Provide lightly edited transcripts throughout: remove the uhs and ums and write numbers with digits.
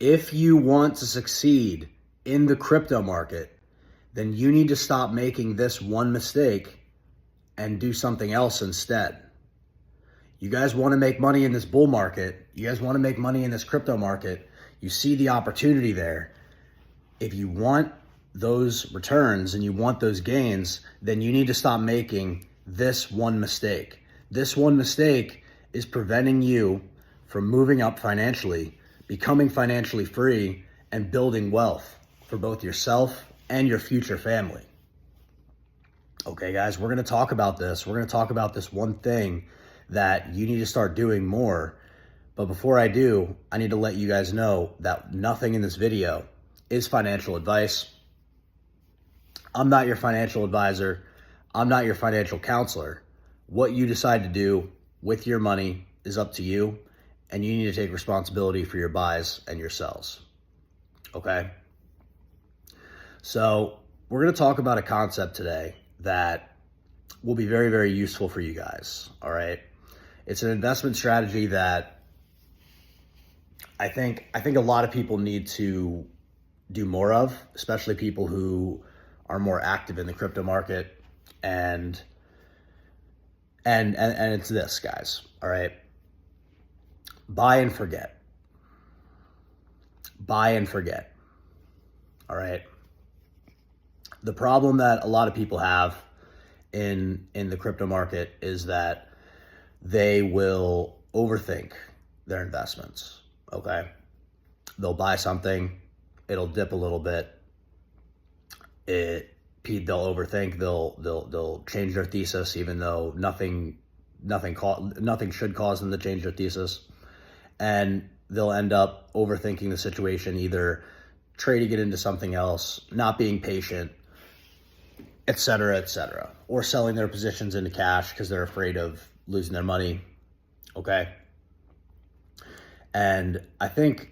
If you want to succeed in the crypto market, then you need to stop making this one mistake and do something else instead. You guys want to make money in this bull market. You guys want to make money in this crypto market. You see the opportunity there. If you want those returns and you want those gains, then you need to stop making this one mistake. This one mistake is preventing you from moving up financially, becoming financially free, and building wealth for both yourself and your future family. Okay, guys, we're going to talk about this. We're going to talk about this one thing that you need to start doing more. But before I do, I need to let you guys know that nothing in this video is financial advice. I'm not your financial advisor. I'm not your financial counselor. What you decide to do with your money is up to you, and you need to take responsibility for your buys and your sells. Okay? So we're going to talk about a concept today that will be very, very useful for you guys. All right? It's an investment strategy that I think a lot of people need to do more of, especially people who are more active in the crypto market. And it's this, guys. All right? Buy and forget. Buy and forget. All right? The problem that a lot of people have in the crypto market is that they will overthink their investments. Okay? They'll buy something, it'll dip a little bit. They'll overthink. They'll change their thesis, even though nothing should cause them to change their thesis, and they'll end up overthinking the situation, either trading it into something else, not being patient, etc., or selling their positions into cash because they're afraid of losing their money. Okay, and I think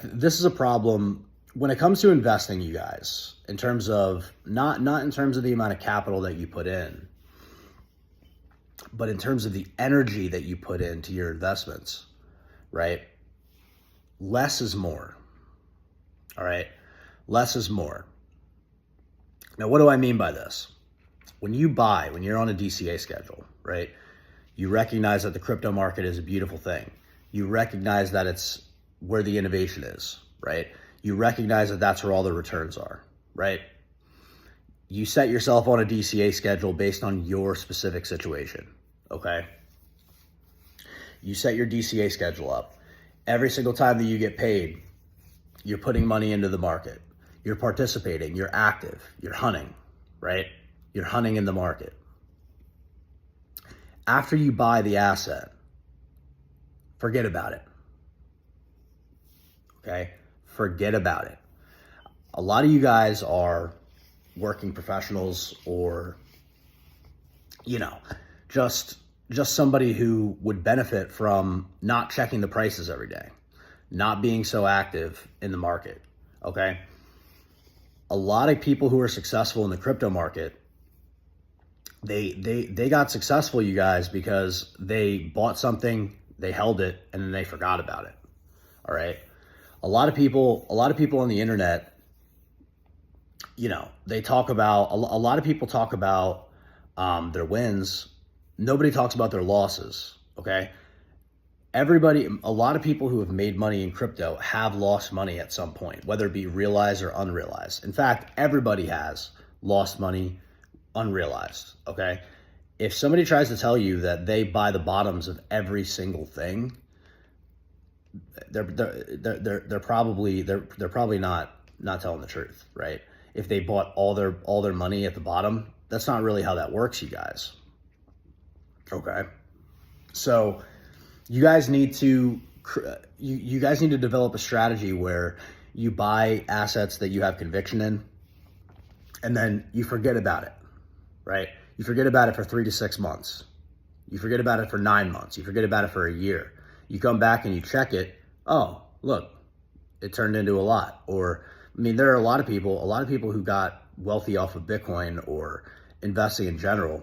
this is a problem when it comes to investing, you guys, in terms of not in terms of the amount of capital that you put in, but in terms of the energy that you put into your investments, right? Less is more. All right? Less is more. Now, what do I mean by this? When you're on a DCA schedule, right? You recognize that the crypto market is a beautiful thing. You recognize that it's where the innovation is, right? You recognize that that's where all the returns are, right? You set yourself on a DCA schedule based on your specific situation, okay? You set your DCA schedule up. Every single time that you get paid, you're putting money into the market. You're participating, you're active, you're hunting, right? You're hunting in the market. After you buy the asset, forget about it, okay? Forget about it. A lot of you guys are working professionals, or, just somebody who would benefit from not checking the prices every day, not being so active in the market, okay? A lot of people who are successful in the crypto market, they got successful, you guys, because they bought something, they held it, and then they forgot about it, all right? A lot of people on the internet, they talk about, a lot of people talk about their wins. Nobody talks about their losses, okay? A lot of people who have made money in crypto have lost money at some point, whether it be realized or unrealized. In fact, everybody has lost money unrealized, okay? If somebody tries to tell you that they buy the bottoms of every single thing, they're probably not telling the truth, right? If they bought all their money at the bottom, that's not really how that works, you guys. Okay, so you guys need to develop a strategy where you buy assets that you have conviction in, and then you forget about it, right? You forget about it for 3 to 6 months. You forget about it for 9 months. You forget about it for a year. You come back and you check it. Oh, look, it turned into a lot. Or, there are a lot of people who got wealthy off of Bitcoin or investing in general.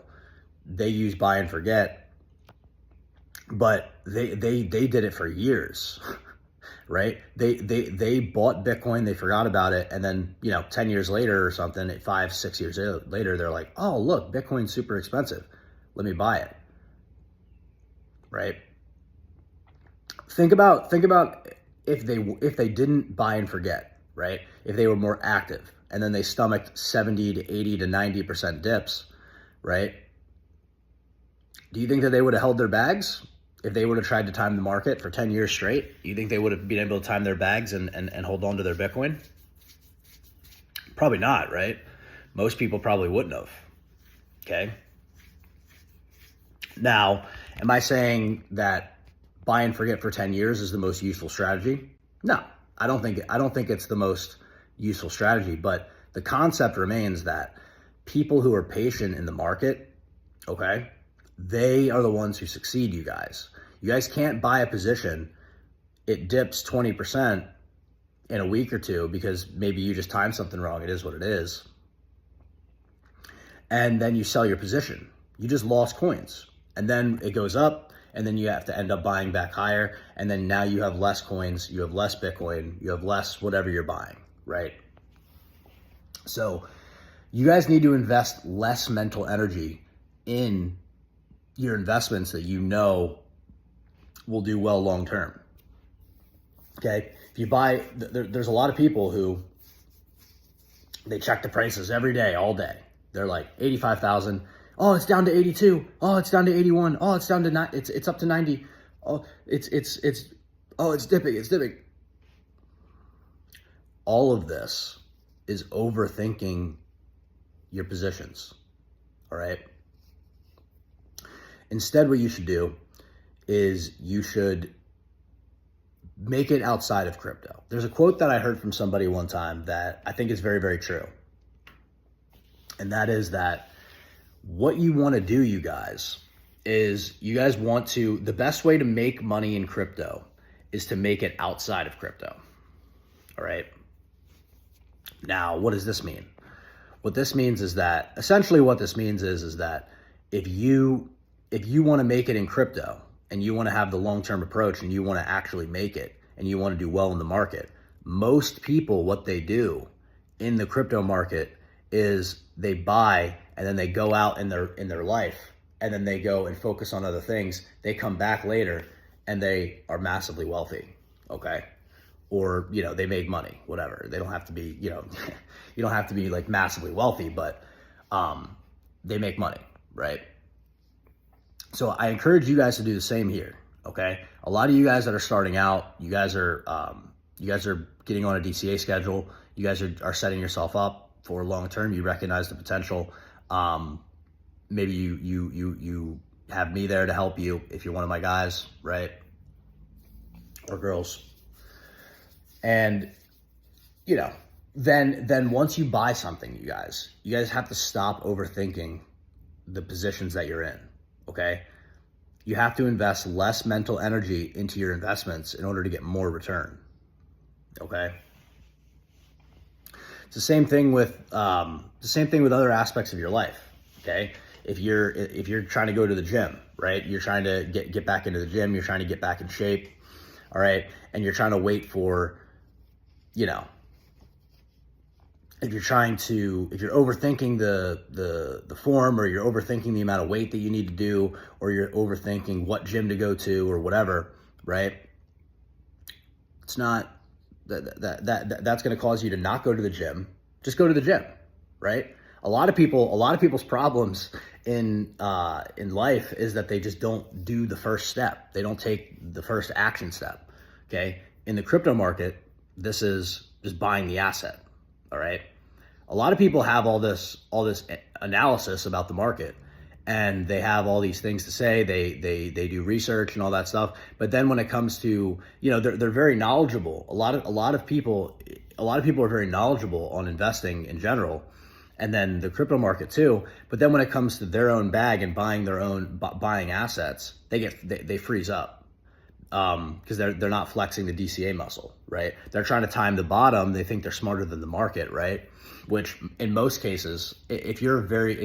They use buy and forget, but they did it for years, right? They bought Bitcoin, they forgot about it, and then 10 years later or something, 5-6 years later, they're like, oh look, Bitcoin's super expensive, let me buy it, right? Think about if they didn't buy and forget, right? If they were more active and then they stomached 70 to 80 to 90% dips, right? Do you think that they would have held their bags if they would have tried to time the market for 10 years straight? You think they would have been able to time their bags and hold on to their Bitcoin? Probably not, right? Most people probably wouldn't have. Okay. Now, am I saying that buy and forget for 10 years is the most useful strategy? No, I don't think it's the most useful strategy, but the concept remains that people who are patient in the market, okay, they are the ones who succeed, you guys. You guys can't buy a position, it dips 20% in a week or two because maybe you just timed something wrong. It is what it is. And then you sell your position. You just lost coins. And then it goes up, and then you have to end up buying back higher. And then now you have less coins, you have less Bitcoin, you have less whatever you're buying, right? So you guys need to invest less mental energy in your investments that you know will do well long term. Okay, if you buy, there's a lot of people who they check the prices every day, all day. They're like 85,000. Oh, it's down to 82. Oh, it's down to 81. Oh, it's down to it's up to 90. Oh, it's dipping. It's dipping. All of this is overthinking your positions. All right. Instead, what you should do is you should make it outside of crypto. There's a quote that I heard from somebody one time that I think is very, very true. And that is that what you want to do, you guys, is you guys want to, the best way to make money in crypto is to make it outside of crypto. All right. Now, what does this mean? What this means is that, essentially what this means is that if you want to make it in crypto and you want to have the long-term approach and you want to actually make it and you want to do well in the market, most people, what they do in the crypto market is they buy and then they go out in their life and then they go and focus on other things. They come back later and they are massively wealthy, okay? Or, they make money, whatever. They don't have to be, you don't have to be like massively wealthy, but they make money, right? So I encourage you guys to do the same here, okay? A lot of you guys that are starting out, you guys are getting on a DCA schedule. You guys are setting yourself up for long term. You recognize the potential. Maybe you have me there to help you if you're one of my guys, right? Or girls. And then once you buy something, you guys have to stop overthinking the positions that you're in. Okay, you have to invest less mental energy into your investments in order to get more return. Okay, it's the same thing with other aspects of your life. Okay, if you're trying to go to the gym, right? You're trying to get back into the gym. You're trying to get back in shape. All right, and you're trying to wait for, if you're overthinking the form, or you're overthinking the amount of weight that you need to do, or you're overthinking what gym to go to or whatever, right? It's not that's going to cause you to not go to the gym. Just go to the gym, right? A lot of people's problems in life is that they just don't do the first step. They don't take the first action step. Okay. In the crypto market, this is just buying the asset. All right. A lot of people have all this analysis about the market, and they have all these things to say. They do research and all that stuff. But then when it comes to, they're very knowledgeable. A lot of people are very knowledgeable on investing in general, and then the crypto market too. But then when it comes to their own bag and buying assets, they freeze up. Because they're not flexing the DCA muscle, right? They're trying to time the bottom. They think they're smarter than the market, right? Which in most cases, if you're really,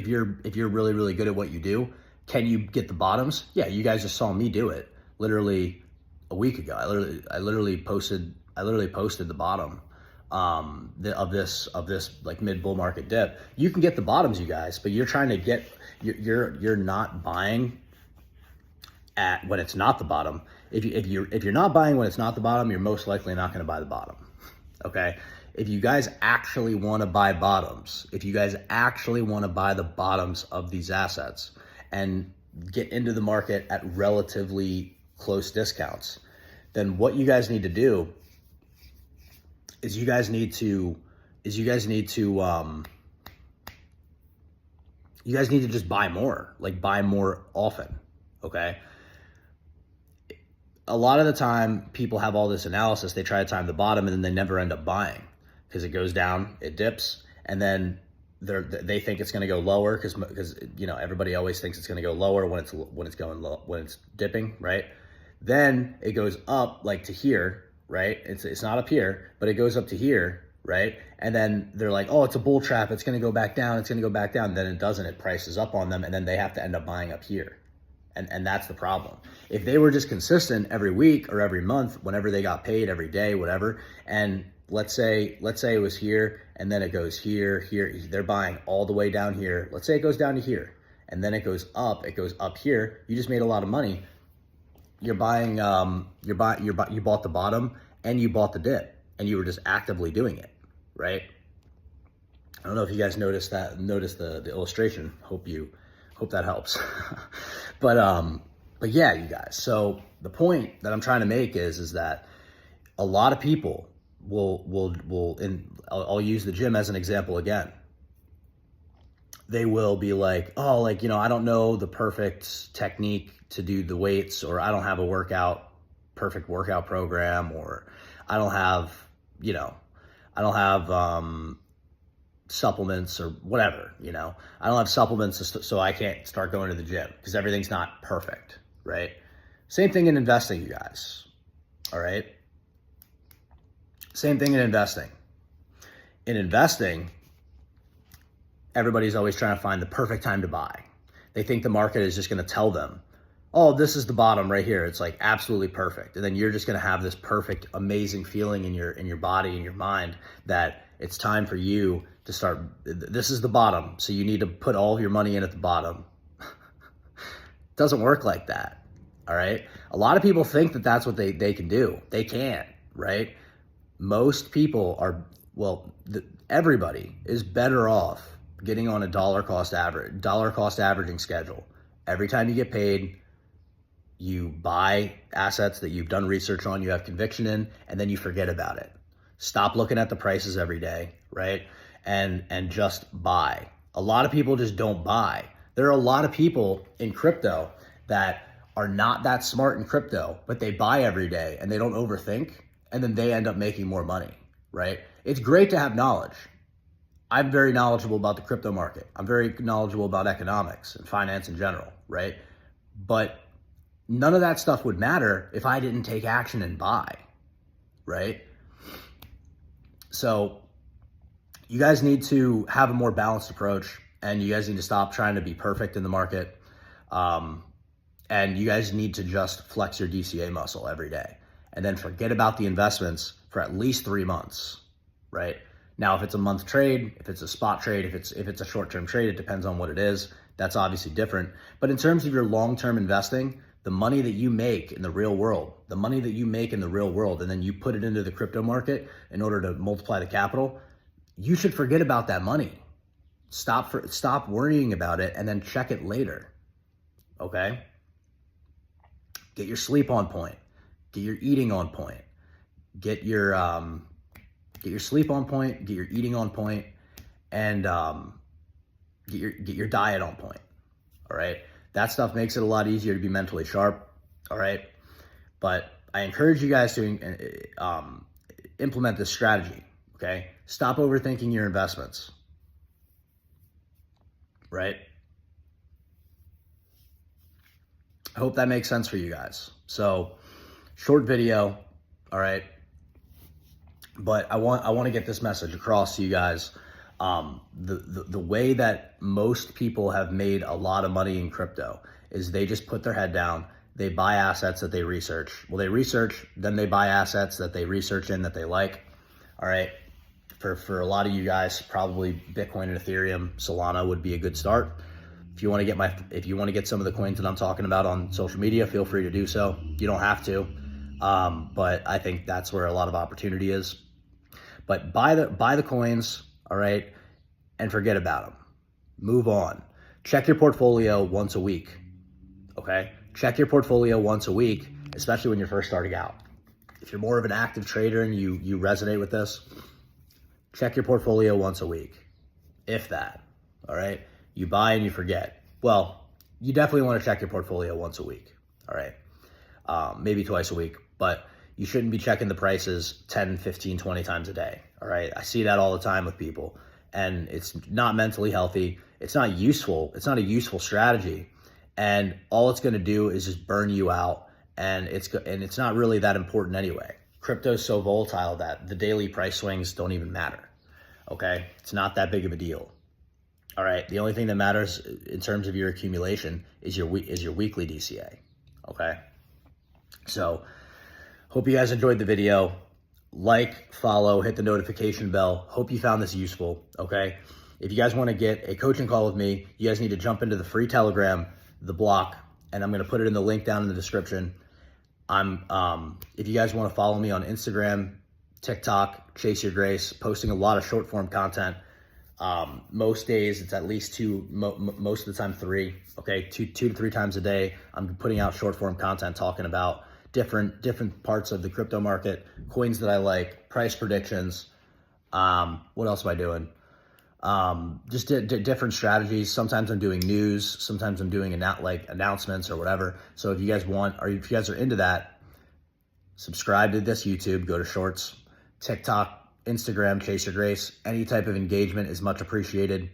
really good at what you do, can you get the bottoms? Yeah, you guys just saw me do it literally a week ago. I literally posted the bottom of this like mid bull market dip. You can get the bottoms, you guys, but you're trying to get, you're not buying at when it's not the bottom. If you're not buying when it's not the bottom, you're most likely not going to buy the bottom. Okay. If you guys actually want to buy bottoms, if you guys actually want to buy the bottoms of these assets and get into the market at relatively close discounts, then what you guys need to do is you guys need to just buy more, like buy more often. Okay. A lot of the time people have all this analysis, they try to time the bottom and then they never end up buying because it goes down, it dips, and then they think it's going to go lower because you know, everybody always thinks it's going to go lower when it's dipping, right? Then it goes up like to here, right? It's not up here, but it goes up to here, right? And then they're like, oh, it's a bull trap, it's going to go back down, it's going to go back down. Then it doesn't, it prices up on them, and then they have to end up buying up here. And that's the problem. If they were just consistent every week or every month, whenever they got paid, every day, whatever, and let's say it was here and then it goes here, they're buying all the way down here. Let's say it goes down to here and then it goes up here. You just made a lot of money. You're buying, you bought the bottom and you bought the dip and you were just actively doing it, right? I don't know if you guys noticed the illustration. Hope that helps. But yeah, you guys. So the point that I'm trying to make is that a lot of people will, and I'll use the gym as an example again. They will be like, oh, like, you know, I don't know the perfect technique to do the weights, or I don't have a perfect workout program, or I don't have supplements or whatever, you know, I don't have supplements, so I can't start going to the gym because everything's not perfect, right? Same thing in investing, you guys. All right. Same thing in investing. In investing, everybody's always trying to find the perfect time to buy. They think the market is just going to tell them, oh, this is the bottom right here. It's like absolutely perfect. And then you're just going to have this perfect, amazing feeling in your body and your mind that it's time for you to start. This is the bottom, so you need to put all of your money in at the bottom. Doesn't work like that. All right. A lot of people think that that's what they can do. They can't, right? Most people are, everybody is better off getting on a dollar cost averaging schedule. Every time you get paid, you buy assets that you've done research on, you have conviction in, and then you forget about it. Stop looking at the prices every day, right? And just buy. A lot of people just don't buy. There are a lot of people in crypto that are not that smart in crypto, but they buy every day and they don't overthink, and then they end up making more money, right? It's great to have knowledge. I'm very knowledgeable about the crypto market. I'm very knowledgeable about economics and finance in general, right? But none of that stuff would matter if I didn't take action and buy, right? So you guys need to have a more balanced approach, and you guys need to stop trying to be perfect in the market. And you guys need to just flex your DCA muscle every day, and then forget about the investments for at least 3 months, right? Now, if it's a month trade, if it's a spot trade, if it's a short-term trade, it depends on what it is. That's obviously different. But in terms of your long-term investing, the money that you make in the real world, and then you put it into the crypto market in order to multiply the capital, you should forget about that money. Stop worrying about it and then check it later. Okay? Get your sleep on point. Get your eating on point. Get your sleep on point, get your eating on point, and get your diet on point. All right? That stuff makes it a lot easier to be mentally sharp. All right? But I encourage you guys to implement this strategy. Okay? Stop overthinking your investments. Right? I hope that makes sense for you guys. So, short video. All right? But I want to get this message across to you guys. The way that most people have made a lot of money in crypto is they just put their head down, they buy assets that they research. Well, they research, then they buy assets that they research in that they like. All right. For a lot of you guys, probably Bitcoin and Ethereum, Solana would be a good start. If you want to get some of the coins that I'm talking about on social media, feel free to do so. You don't have to, but I think that's where a lot of opportunity is. But buy the coins, all right, and forget about them. Move on. Check your portfolio once a week. Okay, check your portfolio once a week, especially when you're first starting out. If you're more of an active trader and you resonate with this, check your portfolio once a week, if that. All right. You buy and you forget. Well, you definitely want to check your portfolio once a week. All right. Maybe twice a week, but you shouldn't be checking the prices 10, 15, 20 times a day. All right. I see that all the time with people, and it's not mentally healthy. It's not useful. It's not a useful strategy. And all it's going to do is just burn you out. And it's not really that important anyway. Crypto is so volatile that the daily price swings don't even matter. Okay. It's not that big of a deal. All right. The only thing that matters in terms of your accumulation is your weekly DCA. Okay. So hope you guys enjoyed the video. Like, follow, hit the notification bell. Hope you found this useful. Okay. If you guys want to get a coaching call with me, you guys need to jump into the free Telegram, the block, and I'm going to put it in the link down in the description. If you guys want to follow me on Instagram, TikTok, Chase Your Grace, posting a lot of short form content. Most days it's at least two, most of the time three, okay, two to three times a day. I'm putting out short form content talking about different parts of the crypto market, coins that I like, price predictions. What else am I doing? Just different strategies. Sometimes I'm doing news, sometimes I'm doing announcements or whatever. So if you guys want, or if you guys are into that, subscribe to this YouTube, go to Shorts, TikTok, Instagram, Chase Your Grace. Any type of engagement is much appreciated.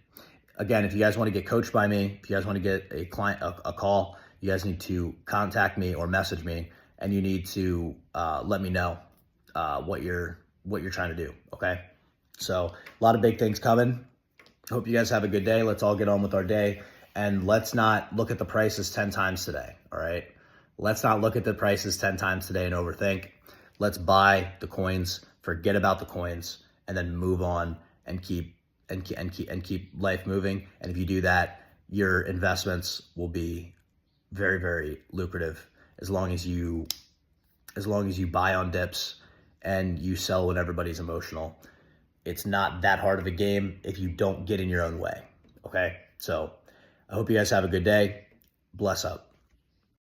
Again, if you guys want to get coached by me, if you guys want to get a client, a call, you guys need to contact me or message me, and you need to let me know what you're trying to do. Okay. So a lot of big things coming. Hope you guys have a good day. Let's all get on with our day, and let's not look at the prices 10 times today. All right. Let's not look at the prices 10 times today and overthink. Let's buy the coins, forget about the coins, and then move on and keep life moving. And if you do that, your investments will be very, very lucrative as long as you buy on dips and you sell when everybody's emotional. It's not that hard of a game if you don't get in your own way. Okay. So I hope you guys have a good day. Bless up.